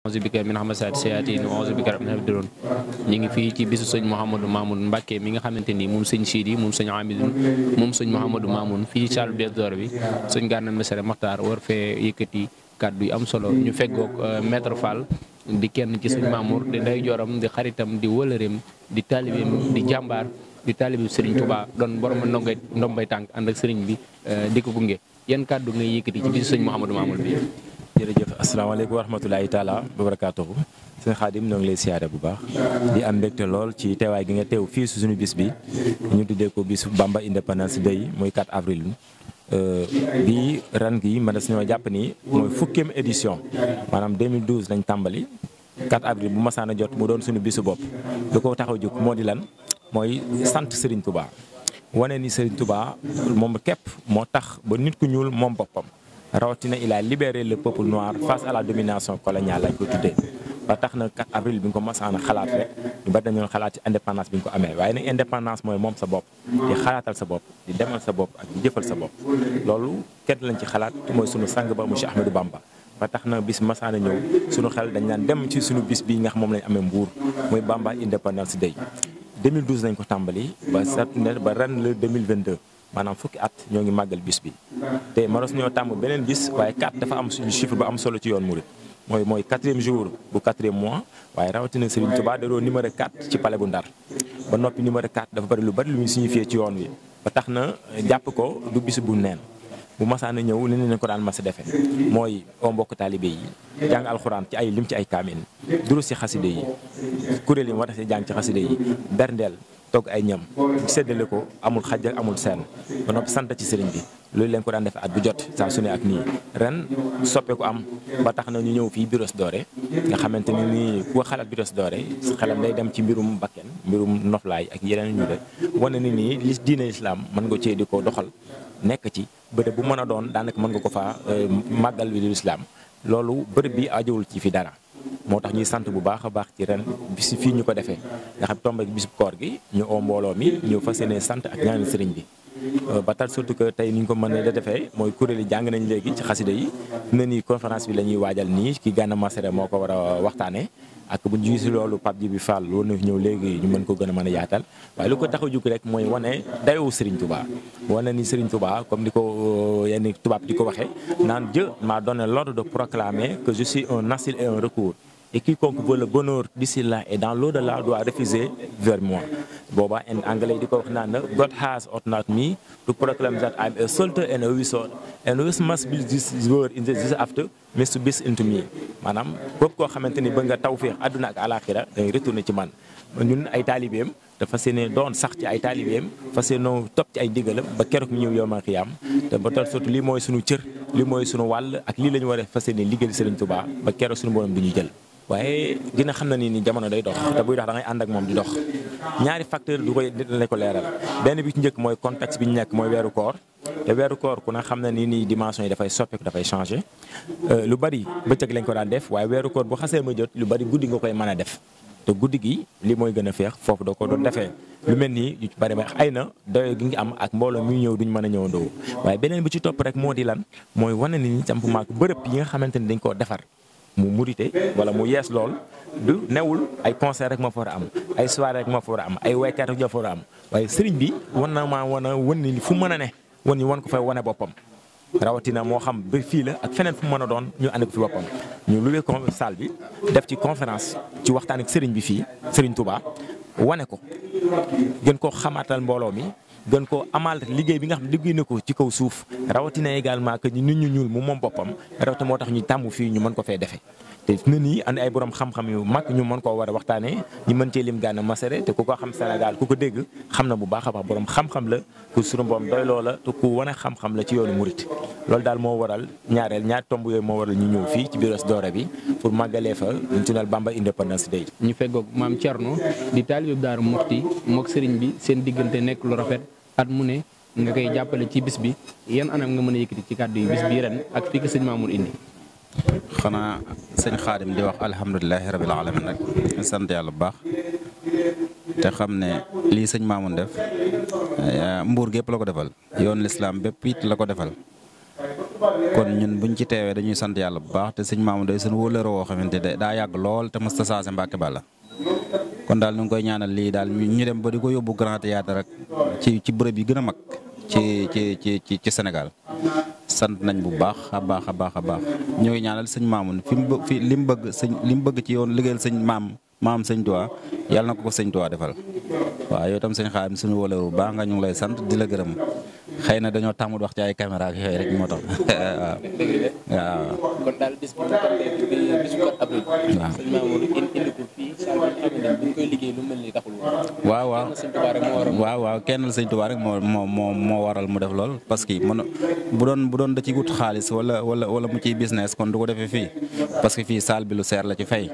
auzu bika min hamazaati sayaatiin wa auzu bika rabbi yahduruun ñu ngi fii ci bisu sëñ Mouhamadou Mamoun Mbacké mi nga xamante ni moom sëñ Sidi moom sëñ Amidoune moom sëñ Mouhamadou Mamoun fii ci salle Blaise Dior bi sëñ Gana Messere Maxtaar war fee yëkkati kàddu yu am solo ñu feggoog maître Fall di kenn ci sëñ Mamour di ndey joram di xaritam di wëlëreem di taalibeem di jàmbaar di taalibe Serigne Touba doon borom ndombay tànk ànd ak Serigne bi di ko gunge yan kàddu ngay yëkkati ci bisu sëñ Mouhamadou Mamoun bi. jërëjëf asalaamaaleykum wa rahmatulahi taala wa barakaatuhu sëñ Xaadim ñoo ngi lay siyaare bu baax di am mbégte lool ci teewaay gi nga teew fii su suñu bis bi ñu tuddee ko bisu Bamba Independence Day muy 4 avril bi ren gi mën na si ñoo jàpp ni mooy 10e édition maanaam 2012 lañ tàmbali 4 avril bu masaan a jot mu doon suñu bisu bopp lu ko taxaw jóg moo di lan mooy sant Serigne Touba wane ni Serigne Touba moom képp moo tax ba nit ku ñuul moom boppam rawatina il a libéré le peuple noir face à la domination coloniale lañ ko tuddee ba tax na 4 avril bi nga ko masaan a xalaat rek ñu bari dañoo xalaat ci indépendance bi nga ko amee waaye nag indépendance mooy moom sa bopp di xalaatal sa bopp di demal sa bopp ak di jëfal sa bopp loolu kenn lañ ci xalaat mooy sunu sang ba monsieur Ahmadou Bamba ba tax na bis masaan a ñëw sunu xel dañ naan dem ci sunu bis bii nga xam moom lañ amee Mbuur muy Bamba Independence Day 2012 lañ ko tàmbali ba ba ren le 2022 maanaam fukki at ñoo ngi màggal bis bi te maros ñoo tàmm beneen bis waaye 4 dafa am suñu chiffre bu am solo ci yoon murit mooy 4e jour bu 4e mois waaye rawatina Serigne Touba da doon numéro 4 ci palais bu Ndar ba noppi numéro 4 dafa bari lu muy signifié ci yoon wi ba tax na jàpp ko du bis bu neen bu masaana ñëw li ne ko daan mas a defee mooy oo mbokk taalibe yi jàng alxuraan ci ay lim ci ay kaamil durus ci xaside yi kuréel yi war a see jàng ci xaside yi berndeel togg ay ñam séddale ko amul xaj ak amul seen ba noppi sant ci sëriñ bi loolu leen ko daan defee at bu jot saa su ne ak nii ren soppeeku am ba tax na ñu ñëw fii Brioche Dorée nga xamante ni nii ku xalaat Brioche Dorée xelam day dem ci mbirum bakken mbirum noflaay ak yeneen ñu de wane ni nii li diine islam mën nga cee di ko doxal nekk ci bërëb bu mën a doon daanaka mën nga ko faa màggal bi di islam loolu bërëb bi ajowul ci fi dara moo tax ñuy sant bu baax a baax ci ren bis fii ñu ko defee nga xam tombe bisub koor gi ñu oo mbooloo mi ñu fas yéene sant ak ñaanal sëriñ bi ba tal surtout que tey ni ñu ko mën a defee mooy kuréel yi jàng nañ léegi ci xasida yi na ni conférence bi la ñuy waajal nii ki Gana Messere moo ko war a waxtaanee ak bu ñu si loolu Pape Djibi Fall loolu na fi ñëw léegi ñu mën ko gën a mën a yaatal waaye lu ko tax a jug rek mooy wane dayoo Serigne Touba wane ni Serigne Touba comme ni ko yenn tubaab di ko waxee naan Dieu m'a donné l'ordre de proclamer que je suis un asile et un recours et quiconque veut le bonheur d'ici là et dans l'au-delà doit refuser vers moi booba en anglais di ko wax naan na God has ordained me to proclaim that I'm a soldier and a wizard and we must be this word in this after must be into me maanaam képp koo xamante ni ba nga tawfeex àdduna ak alaxira dangay retourné ci man ñun ay taalibeem dafa seene doon sax ci ay taalibeem fa seenoo topp ci ay digalam ba keroog mi ñëw yowmal xiyaam te ba tal surtout lii mooy sunu cër lii mooy sunu wàll ak lii la ñu war a fa seene liggéeyal Serigne Touba ba keroog sunu borom du ñu jël waaye dina xam na ni jamono day dox te buy dox da ngay ànd ak moom di dox ñaari facteur du koy dina ko leeral benn bi ci njëkk mooy contexte bi ñu nekk mooy weeru koor te weeru koor ku ne xam na ni dimension yi dafay soppeeku dafay changé lu bari bëccëg lañ ko daan def waaye weeru koor bu xasee ma jot lu bari guddi nga koy mën a def te guddi gi li mooy gën a feex foofu doo ko doon defee lu mel nii yu bari ma ay na doyo gi ngi am ak mbooloo mi ñëw duñ mën a ñëwandoo waaye beneen bi ci topp rek moo di lan mooy wane ni campement bërëb yi nga xamante ni dañ koo defar mu murite wala mu yees lool du newul ay concert rek moo fa war a am ay soirée rek moo fa war a am ay waykat rek ñoo fa war a am waaye sëriñ bi wan na maa wan ni fu mën a ne wan ko fay wane boppam rawatina moo xam ba fii la ak feneen fu mën a doon ñu andi ko fi boppam ñu luwee ko salle bi def ci conférence ci waxtaan ak sëriñ bi fii Sëriñ Touba wane ko gën koo xamaatal mbooloo mi gën koo amal liggéey bi nga xam ne liggéey na ko ci kaw suuf rawatina également que nit ñu ñuul mu moom boppam rawatina moo tax ñu tàmm fii ñu mën ko fee defee te na nii andi ay borom xam-xam yu mag ñu mën koo war a waxtaanee ñu mën cee lim Gana Messere te ku ko xam Sénégal ku ko dégg xam na bu baax a baax borom xam-xam la ku sunu borom doy loola te ku wane xam-xam la ci yoonu murit loolu daal moo waral ñaari tomb yooyu moo waral ñu ñëw fii ci Brioche Dorée bi pour màggalee fa ñu tunnel Bamba Independence Day. ñu feggoog maam Thierno di taalibe Daaru Muxti mook sëriñ bi seen diggante nekk lu rafet at mu ne nga koy jàppale ci bis bi yan anam nga mën a yëkkati ci kàddu yi bis bi ren ak fii ko sëñ Mamour indi. xanaa sëñ Xaadim di wax alhamdulilahi rabil alamin rek sant yàlla bu baax te xam ne lii sëñ Mamour def Mbuur gépp la ko defal yoon lislaam bépp it la ko defal kon ñun buñ ci teewee dañuy sant yàlla bu baax te sëñ Mamoune day seen wóolëroo woo xamante ne daa yàgg lool te mës ta saase Mbàkke Balla kon daal ñu ngi koy ñaanal lii daal ñu dem ba di ko yóbbu Grand Théâtre rek ci bërëb yi gën a mag ci Sénégal sant nañ bu baax a baax a baax a baax ñu ngi ñaanal sëñ Mamoune fi li mu bëgg ci yoon liggéeyal sëñ maam sëñ Tuubaa yàlla na ko sëñ Tuubaa defal waaw yow tam sëñ Xaadim suñu wóolër bu baax nga ñu ngi lay sant di la gërëm xëy na dañoo tàmmut wax ci ay caméra ak yooyu rek moo tax waaw. kon daal bis bu bisu 4 avril. waaw sëñ Mamoune indi ko fii saa yu xam ne bu ñu koy liggéey lu mel ni taxul woon. waaw kenn sëñ Tuubaa rek moo waral mu def lool parce que bu doon da ci wut xaalis wala mu ciy business kon du ko defee fii parce que fii salle bi lu seer la ci fay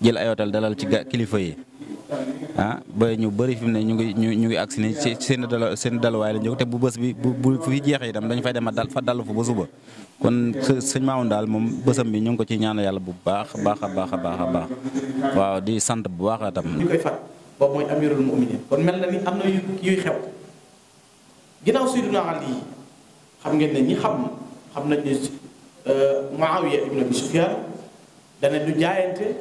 jël ay hôtel dalal ci kilifa yi. ba ñu bëri fi mu ne ñu ngi agsi ni ci seen daluwaay la jóg te bu bës bi bu fi jeexee itam dañ fay dem fa dallu fa ba suba kon sëñ Mamoune daal moom bësam bi ñu ngi ko ci ñaanal yàlla bu baax a baax waaw di sant bu baax itam. ñu koy fat boobu mooy amirul mu'minin kon mel na ni am na yuy xew ginnaaw Sayyidina Ali xam ngeen ne ñi xam nañ ne Muawiya ibn Abi Sufyan dana du jaayante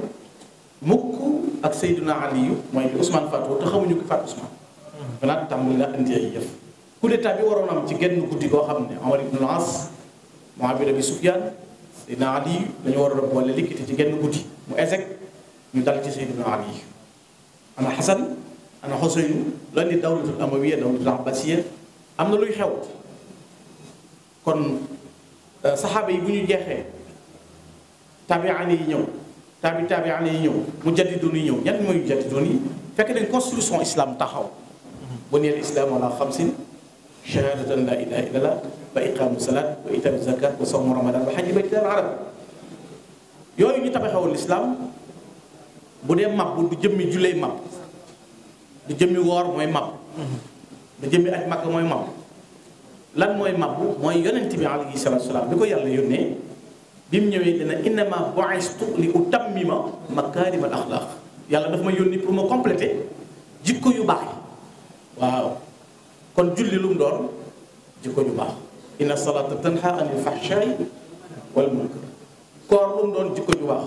mukk ak Seydina Aliyu mooy li Ousmane Fatou te xamuñu ko Fatou Ousmane. maanaam tàmbali la indi ay yëf. coup d'état bi waroon am ci genn guddi koo xam ne Omar ibn al-As Muawiya ibn Abi Sufyan Seydina Aliyu dañu waroon a boole likkiti ci genn guddi mu échec ñu dal ci Seydina Aliyu. ana Xasan ana Xuseynu la indi dawlatul Amawiyya dawlatul Abbasiyya am na luy xew kon saxaaba yi bu ñu jeexee taabi'aan yi ñëw. taabi'aan yi ñëw mujaddiduun yi ñëw ñan mooy mujaddiduun yi fekk nañ constitution islam taxaw buniyal islaam ala xamsin shahadatan la ilaha illallah wa iqaamu salaat wa itaau zakat wa sawmu ramadan wa hajji baytil arab yooyu ñu tabaxewoon l'islam bu dee mab du jëmmi julley mab du jëmmi woor mooy mab du jëmmi aj Makka mooy mab lan mooy mab mooy yonent bi alayhi salaatu salaam bi ko yàlla yónnee bi mu ñëwee dina innama bu'istu li utammima makaarimal axlaaq yàlla dafa ma yónni pour ma compléter jikko yu baax yi waaw kon julli lu mu doon jikko yu baax inna salaata tanha anil fahshaa'i wal munkar koor lu mu doon jikko yu baax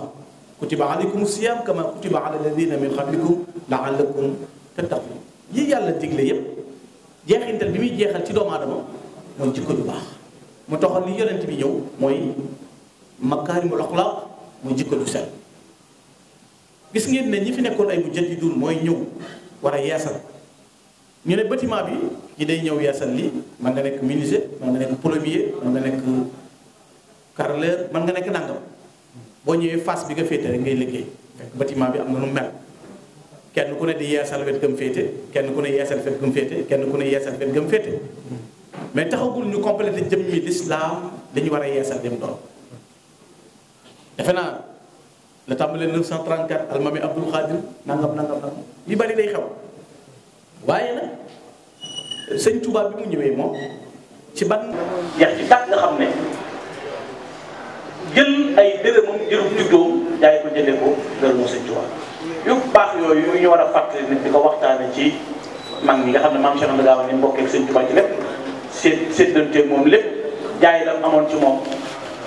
kutiba alaykumu siyaam kama kutiba ala alladina min qablikum la'allakum tattaqun yi yàlla digle yépp jeexintal bi muy jeexal ci doomu aadama mooy jikko yu baax mu taxal li yonent bi ñëw mooy makaarimul axlaaq muy jikko ju sell gis ngeen ne ñi fi nekkoon ay mujaddiduun mooy ñëw war a yeesal ñu ne bâtiment bi ñi day ñëw yeesal li man nga nekk menuisier man nga nekk plombier man nga nekk carreleur man nga nekk nangam boo ñëwee face bi nga féete rek ngay liggéey fekk bâtiment bi am na nu mel kenn ku ne di yeesal wet gëm féete kenn ku ne yeesal wet gëm féete kenn ku ne yeesal wet gëm féete mais taxagul ñu complété jëmmi l'islam dañu war a yeesal dem doon defe naa la tàmbalee 934 almami Abdul Xaadir nangam li bari day xew waaye nag sëñ Touba bi mu ñëwee moom ci ban jeex ci tàkk nga xam ne jël ay dërëmam jërub juddoom jaay ko jëndee ko gërëmu sëñ Touba yu baax yooyu ñu war a fàttali nit di ko waxtaane ci mag ñi nga xam ne maam Cheikh Anta Gaawaan ni mbokkeek sëñ Touba ci lépp séddante moom lépp jaay la amoon ci moom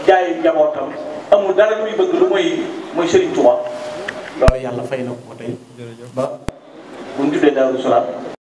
jaayu njabootam amul dara luy bëgg lu mooy Serigne Touba loolu yàlla fay na ko tey ba bu ñu tuddee Daaru Salaam